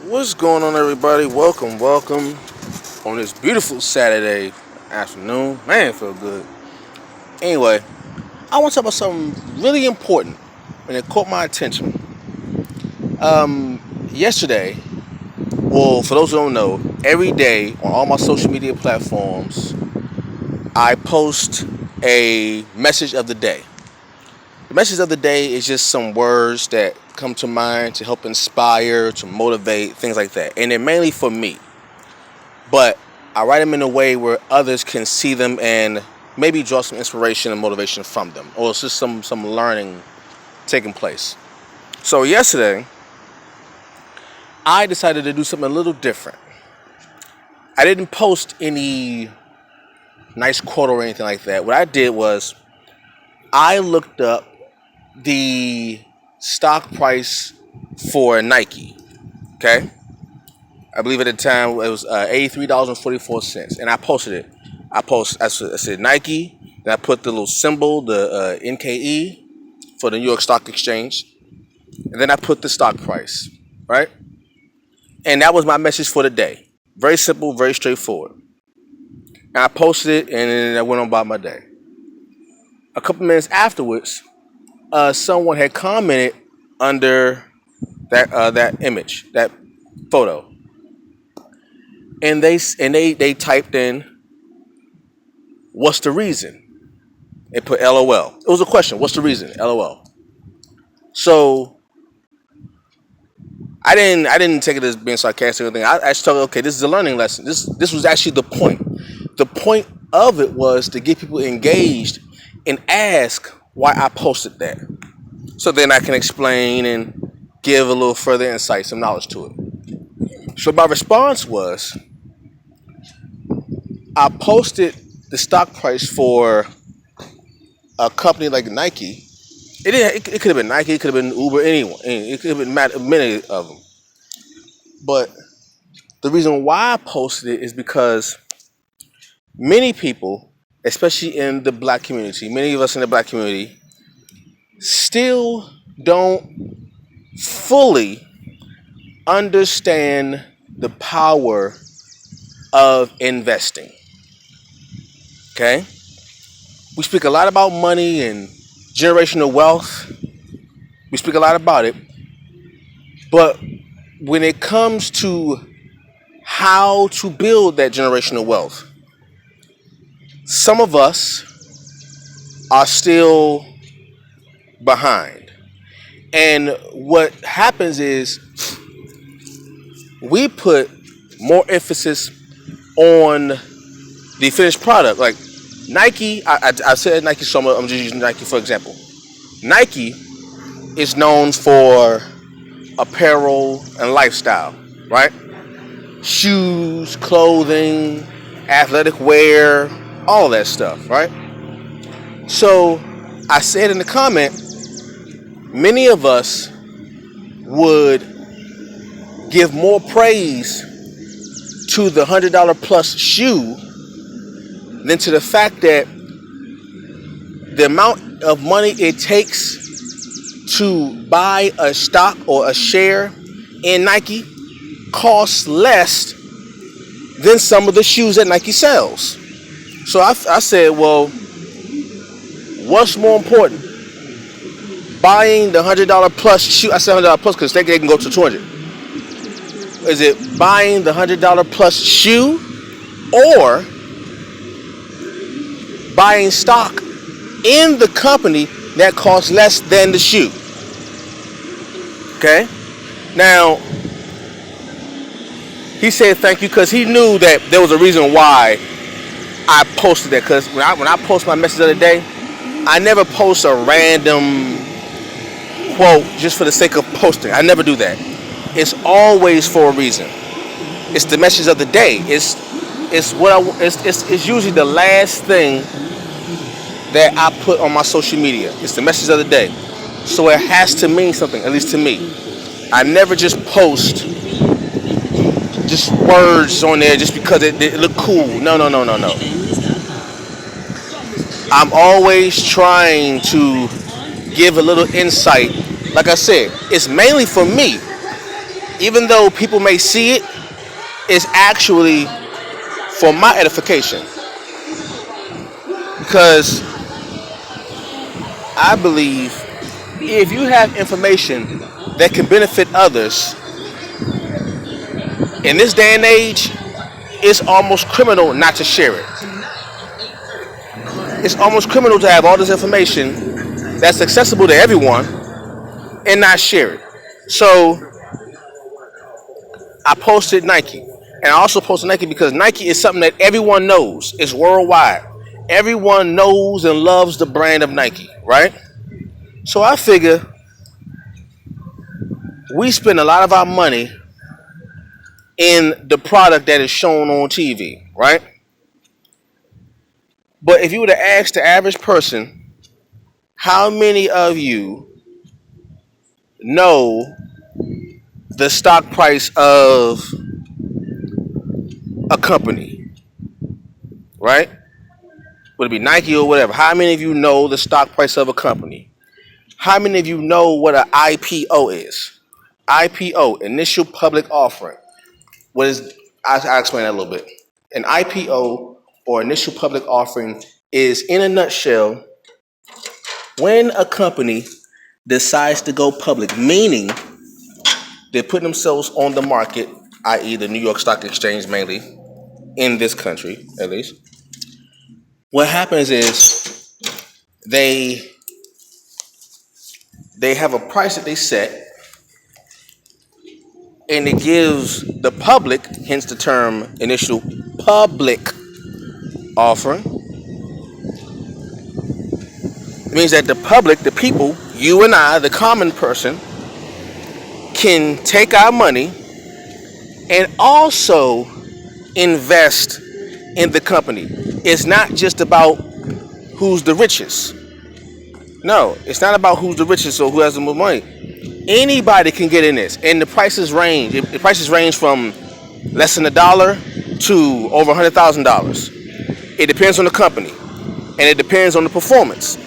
What's going on, everybody? Welcome on this beautiful Saturday afternoon. Man, it feel good. Anyway, I want to talk about something really important, and it caught my attention. Yesterday, well, for those who don't know, every day on all my social media platforms, I post a message of the day. The message of the day is just some words that come to mind to help inspire, to motivate, things like that. And they're mainly for me. But I write them in a way where others can see them and maybe draw some inspiration and motivation from them. Or it's just some learning taking place. So yesterday, I decided to do something a little different. I didn't post any nice quote or anything like that. What I did was I looked up the stock price for Nike. Okay? I believe at the time it was $83.44, and I posted it. I said Nike, and I put the little symbol, the NKE for the New York Stock Exchange, and then I put the stock price, right? And that was my message for the day. Very simple, very straightforward. And I posted it, and then I went on about my day. A couple minutes afterwards, someone had commented under that image, that photo, and they typed in, "What's the reason?" They put LOL. It was a question. What's the reason? LOL. So I didn't take it as being sarcastic or anything. I just told, okay, this is a learning lesson. This was actually the point. The point of it was to get people engaged and ask why I posted that. So then I can explain and give a little further insight, some knowledge to it. So my response was, I posted the stock price for a company like Nike. It could have been Nike, it could have been Uber, anyone. It could have been many of them. But the reason why I posted it is because many people, especially in the black community, many of us in the black community, still don't fully understand the power of investing. Okay? We speak a lot about money and generational wealth. We speak a lot about it. But when it comes to how to build that generational wealth, some of us are still behind. And what happens is we put more emphasis on the finished product. Like Nike, I said Nike, so I'm just using Nike for example. Nike is known for apparel and lifestyle, right? Shoes, clothing, athletic wear, all that stuff, right? So I said in the comment, many of us would give more praise to the $100 plus shoe than to the fact that the amount of money it takes to buy a stock or a share in Nike costs less than some of the shoes that Nike sells. So I said, well, what's more important? Buying the $100 plus shoe? I said $100 plus because they can go to 200. Is it buying the $100 plus shoe or buying stock in the company that costs less than the shoe? Okay? Now, he said thank you because he knew that there was a reason why I posted that. Because when I post my message of the day, I never post a random quote just for the sake of posting. I never do that. It's always for a reason. It's the message of the day. It's usually the last thing that I put on my social media. It's the message of the day. So it has to mean something, at least to me. I never just post just words on there just because it look cool. No. I'm always trying to give a little insight. Like I said, it's mainly for me. even though people may see it, it's actually for my edification. Because I believe if you have information that can benefit others in this day and age, it's almost criminal not to share it. It's almost criminal to have all this information that's accessible to everyone and not share it. So I posted Nike. And I also posted Nike because Nike is something that everyone knows. It's worldwide. Everyone knows and loves the brand of Nike, right? So I figure we spend a lot of our money in the product that is shown on TV, right? But if you were to ask the average person, how many of you know the stock price of a company, right? Would it be Nike or whatever? How many of you know the stock price of a company? How many of you know what an IPO is? IPO, initial public offering. What is? I'll explain that a little bit. An IPO or initial public offering is, in a nutshell, when a company decides to go public, meaning they're putting themselves on the market, i.e. the New York Stock Exchange mainly, in this country at least. What happens is they have a price that they set, and it gives the public, hence the term initial public offering. It means that the public, the people, you and I, the common person, can take our money and also invest in the company. It's not just about who's the richest. No, it's not about who's the richest or who has the most money. Anybody can get in this, and the prices range. The prices range from less than $1 to over $100,000. It depends on the company, and it depends on the performance.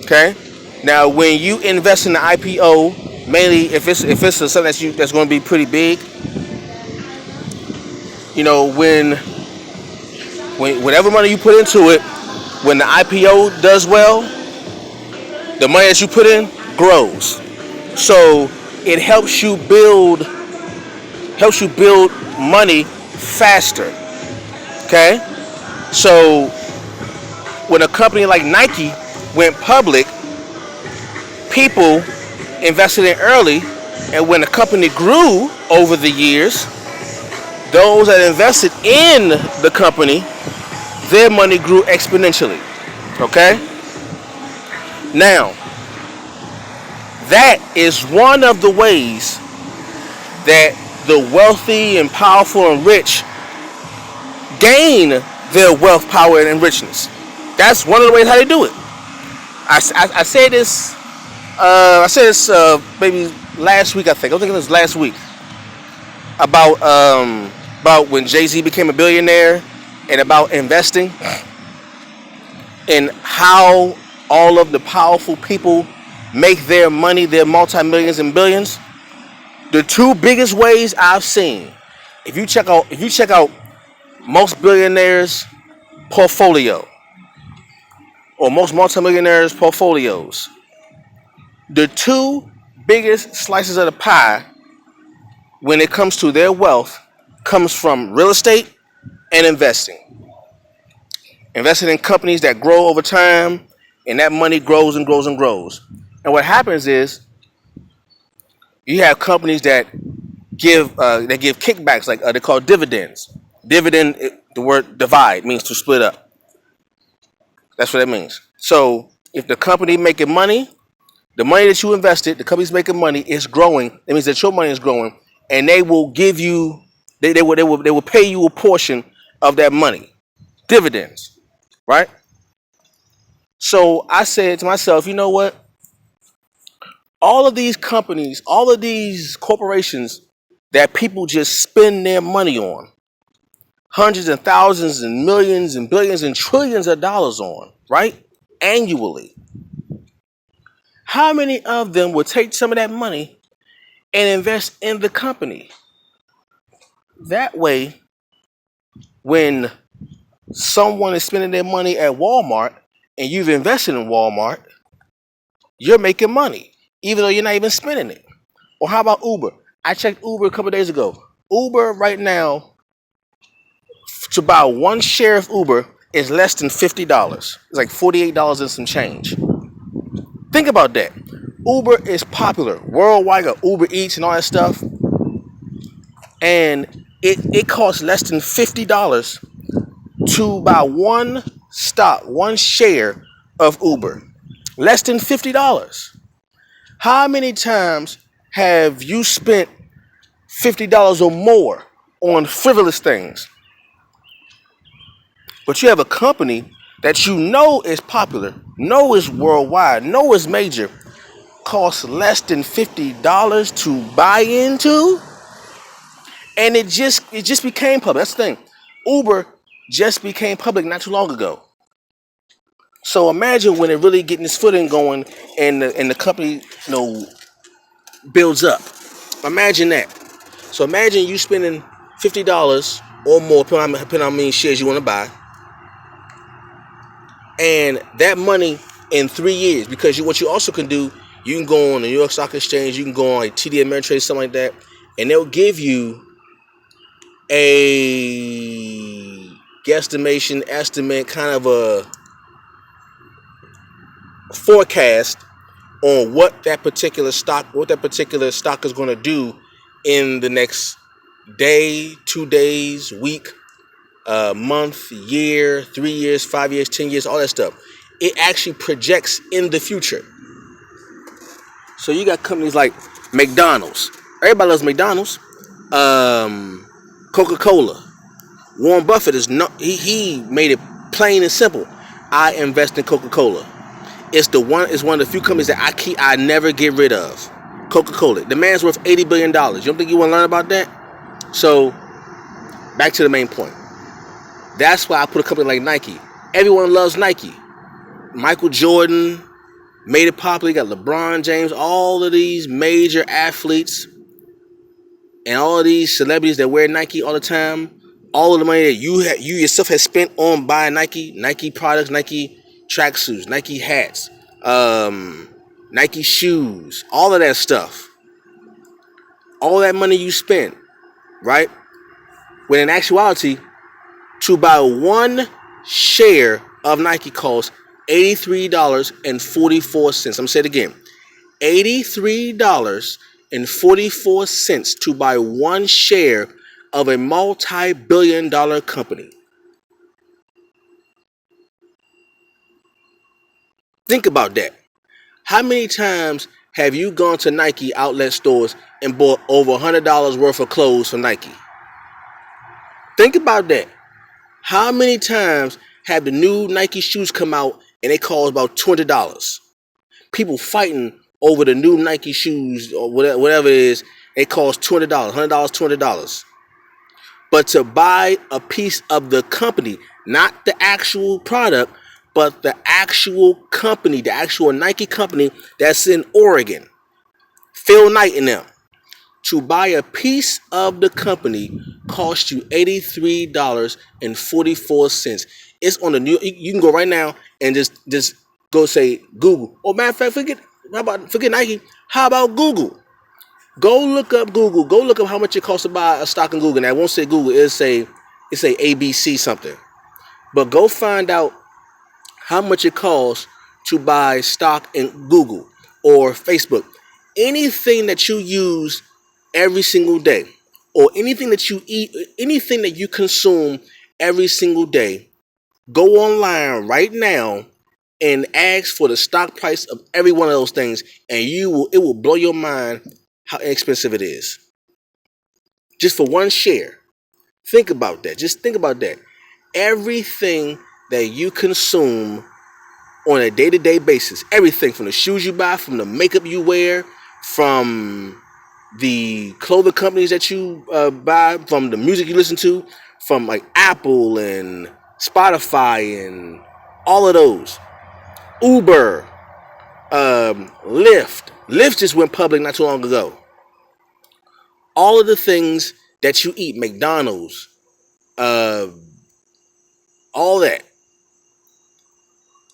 Okay. Now, when you invest in the IPO, mainly if it's something that's going to be pretty big, you know, when whatever money you put into it, when the IPO does well, the money that you put in grows. So it helps you build money faster. Okay? So when a company like Nike went public, people invested in early, and when the company grew over the years, those that invested in the company, their money grew exponentially. Okay? Now, that is one of the ways that the wealthy and powerful and rich gain their wealth, power, and richness. That's one of the ways how they do it. I said this. Maybe last week. I think it was last week about when Jay-Z became a billionaire and about investing and how all of the powerful people make their money, their multi-millions and billions. The two biggest ways I've seen, if you check out most billionaires' portfolio or most multimillionaires' portfolios, the two biggest slices of the pie when it comes to their wealth comes from real estate and investing. Investing in companies that grow over time, and that money grows and grows and grows. And what happens is you have companies that give kickbacks, like they're called dividends. Dividend, the word divide means to split up. That's what it means. So if the company making money, the money that you invested, the company's making money is growing. It means that your money is growing, and they will give you, they will pay you a portion of that money, dividends, right? So I said to myself, you know what? All of these companies, all of these corporations that people just spend their money on, hundreds and thousands and millions and billions and trillions of dollars on, right? Annually. How many of them would take some of that money and invest in the company. That way, when someone is spending their money at Walmart and you've invested in Walmart, you're making money, even though you're not even spending it. Or how about Uber? I checked Uber a couple days ago. Uber right now, to buy one share of Uber is less than $50. It's like $48 and some change. Think about that. Uber is popular worldwide, got Uber Eats and all that stuff. And it costs less than $50 to buy one stock, one share of Uber. Less than $50. How many times have you spent $50 or more on frivolous things? But you have a company that you know is popular, know is worldwide, know is major, costs less than $50 to buy into, and it just became public. That's the thing. Uber just became public not too long ago. So imagine when it really getting its footing going, and the company builds up. Imagine that. So imagine you spending $50 or more, depending on how many shares you want to buy, and that money in 3 years. Because what you also can do, you can go on the New York Stock Exchange, you can go on like TD Ameritrade, something like that, and they'll give you a guesstimation, estimate, kind of a forecast on what that particular stock is going to do in the next day, 2 days, week, month, year, 3 years, 5 years, 10 years, all that stuff. It actually projects in the future. So you got companies like McDonald's. Everybody loves McDonald's. Coca-Cola. Warren Buffett is not. He made it plain and simple. I invest in Coca-Cola. It's one of the few companies that I never get rid of. Coca-Cola. The man's worth $80 billion. You don't think you want to learn about that? So, back to the main point. That's why I put a company like Nike. Everyone loves Nike. Michael Jordan made it popular. You got LeBron James, all of these major athletes, and all of these celebrities that wear Nike all the time. All of the money that you yourself have spent on buying Nike products, Nike tracksuits, Nike hats, Nike shoes, all of that stuff. All that money you spent, right? When in actuality, to buy one share of Nike costs $83.44. I'm gonna say it again. $83.44 to buy one share of a multi-billion-dollar company. Think about that. How many times have you gone to Nike outlet stores and bought over $100 worth of clothes from Nike? Think about that. How many times have the new Nike shoes come out and they cost about $20? People fighting over the new Nike shoes or whatever it is, it costs $20, $100, $20. But to buy a piece of the company, not the actual product, but the actual company, the actual Nike company that's in Oregon, Phil Knight and them, to buy a piece of the company costs you $83.44. It's on the new. You can go right now and just go say Google. Oh, matter of fact, forget Nike. How about Google? Go look up Google. Go look up how much it costs to buy a stock in Google. And I won't say Google. It's say ABC something. But go find out how much it costs to buy stock in Google or Facebook. Anything that you use every single day, or anything that you eat, anything that you consume every single day, go online right now and ask for the stock price of every one of those things, and it will blow your mind how expensive it is. Just for one share. Think about that. Just think about that. Everything that you consume on a day-to-day basis, everything from the shoes you buy, from the makeup you wear, from the clothing companies that you buy, from the music you listen to, from like Apple and Spotify and all of those. Uber, Lyft. Lyft just went public not too long ago. all of the things that you eat, McDonald's, uh, all that.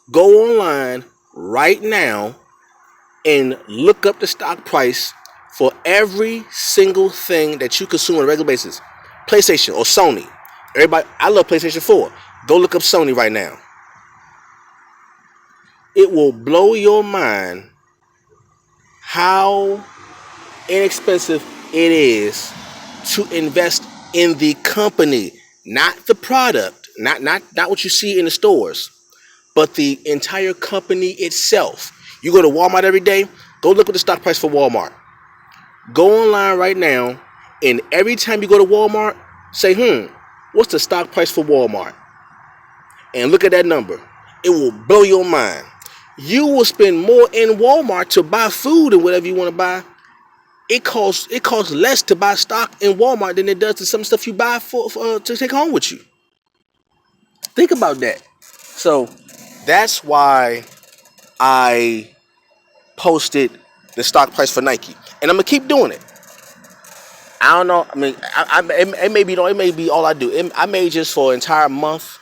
Go online right now and look up the stock price for every single thing that you consume on a regular basis. PlayStation or Sony. Everybody, I love PlayStation 4. Go look up Sony right now. It will blow your mind how inexpensive it is to invest in the company, not the product, not what you see in the stores, but the entire company itself. You go to Walmart every day, go look at the stock price for Walmart. Go online right now, and every time you go to Walmart, say, what's the stock price for Walmart? And look at that number. It will blow your mind. You will spend more in Walmart to buy food and whatever you want to buy. It costs less to buy stock in Walmart than it does to some stuff you buy for to take home with you. Think about that. So that's why I posted the stock price for Nike, and I'm gonna keep doing it. I don't know. I mean, it may be all I do. I may just for an entire month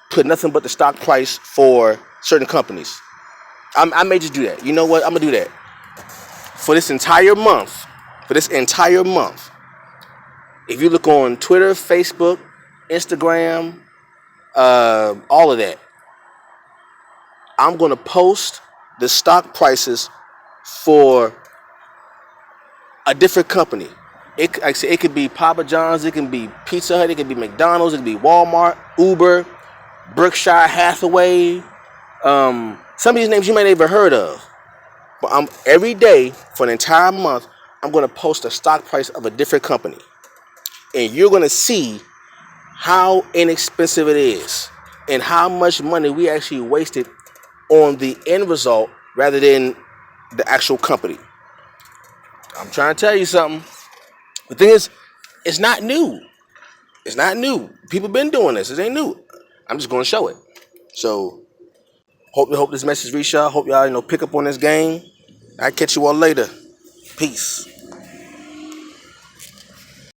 put nothing but the stock price for certain companies. I may just do that. You know what? I'm gonna do that for this entire month. If you look on Twitter, Facebook, Instagram, all of that, I'm gonna post the stock prices for a different company. Like I said, it could be Papa John's, it can be Pizza Hut, it could be McDonald's, it could be Walmart, Uber, Berkshire Hathaway. Some of these names you might have never heard of. But every day for an entire month, I'm going to post a stock price of a different company. And you're going to see how inexpensive it is and how much money we actually wasted on the end result rather than the actual company. I'm trying to tell you something. The thing is, it's not new. People been doing this. It ain't new. I'm just going to show it. So, hope this message reach y'all. Hope y'all pick up on this game. I'll catch you all later. Peace.